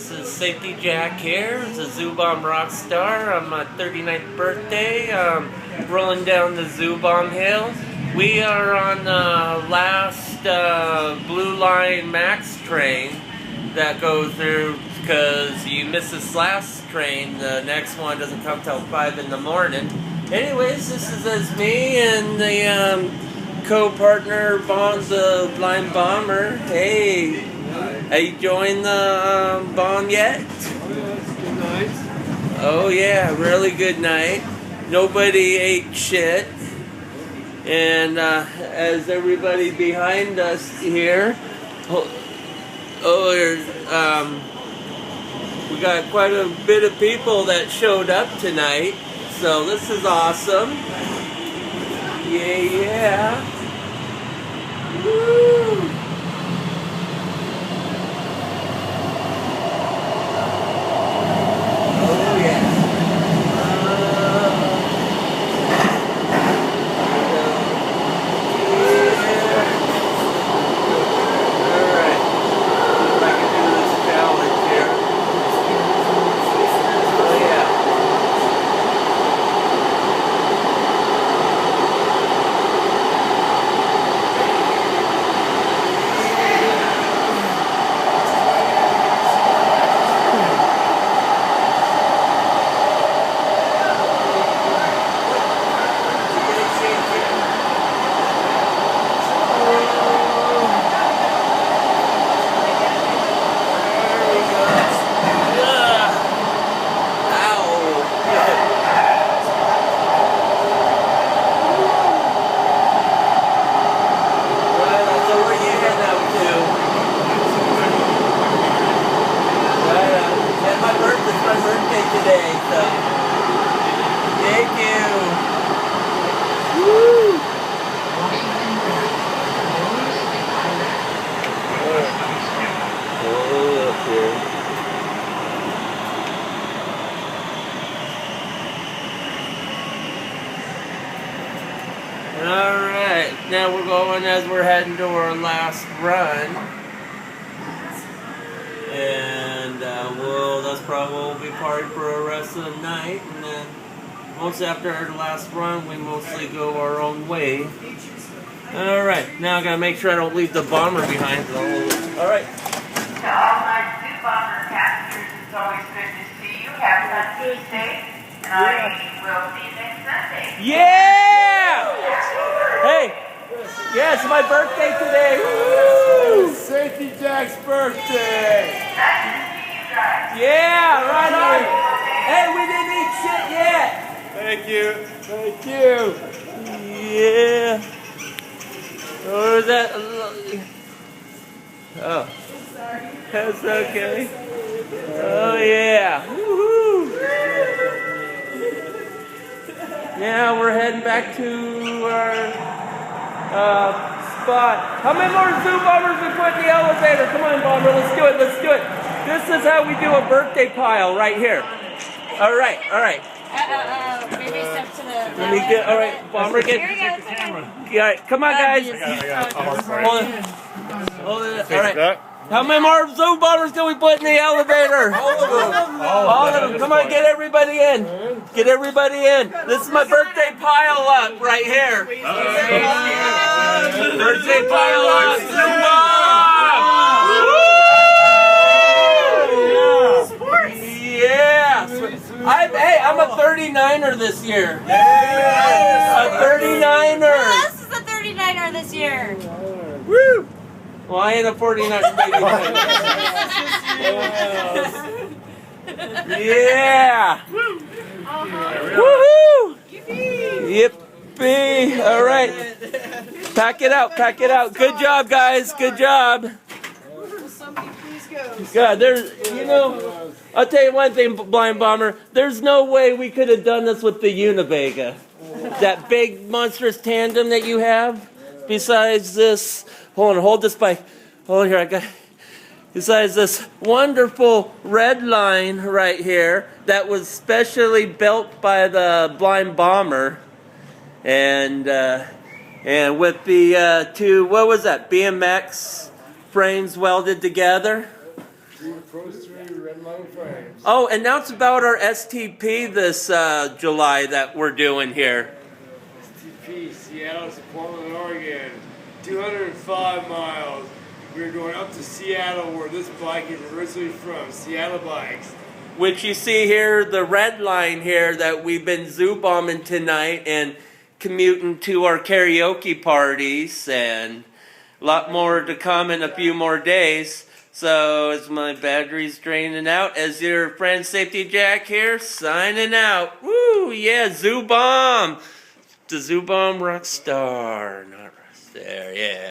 This is Safety Jack here. It's a Zoo Bomb rock star on my 39th birthday. Rolling down the Zoo Bomb Hill. We are on the last Blue Line Max train that goes through because you missed this last train. The next one doesn't come till 5 in the morning. Anyways, this is me and the co-partner Bond, the Blind Bomber. Hey. Have you joined the bomb yet? Good night. Oh yeah, really good night. Nobody ate shit. And as everybody behind us here, we got quite a bit of people that showed up tonight. So this is awesome. Yeah. Woo! Alright, now we're going as we're heading to our last run. And that's probably what we'll be partying for the rest of the night. And then once after our last run, we mostly go our own way. Alright, now I gotta make sure I don't leave the bomber behind. Alright. To all my Zoo Bomber passengers, it's always good to see you. Have fun, be safe, and I will see you next Sunday. Yeah! Hey! Yeah, it's my birthday today. Woo! It's Safety Jack's birthday. Nice to see you guys. Yeah, right on. Hey, we didn't eat shit yet. Thank you. Thank you. Yeah. Or is that? Oh. That's okay. Oh yeah. Woohoo! Now we're heading back to our spot. How many more Zoo Bombers we put in the elevator? Come on, Bomber, let's do it. Let's do it. This is how we do a birthday pile right here. All right, all right. Maybe step to the. Let me get. All right, Bomber, get. Yeah, come on, guys. Hold it. All right. How many more Zoo Bombers can we put in the elevator? All of them. All of them. Come on, get everybody in. Get everybody in. This is my birthday pile up right here. Birthday pile up. Zoo Bomb. Yeah. Hey, I'm a 39er this year. A 39er. Who else is a 39er this year? Woo. Well, I ain't a 49er. Yeah. Woohoo! Yippee! All right. Pack it out. Pack it out. Good job, guys. Good job. God, there's, I'll tell you one thing, Blind Bomber. There's no way we could have done this with the Univega. That big, monstrous tandem that you have. Besides this, hold this by, here, I got, besides this wonderful red line right here that was specially built by the Blind Bomber. And with the two, what was that, BMX frames welded together. Pro 3 Red Line Frames. Oh, and now it's about our STP this July that we're doing here. STP, Seattle to Portland, Oregon. 205 miles. We're going up to Seattle where this bike is originally from, Seattle Bikes. Which you see here, the red line here that we've been zoo bombing tonight and commuting to our karaoke parties, and a lot more to come in a few more days. So as my battery's draining out, as your friend Safety Jack here, signing out. Woo, yeah, zoo bomb. The zoo bomb rock star, not there, yeah.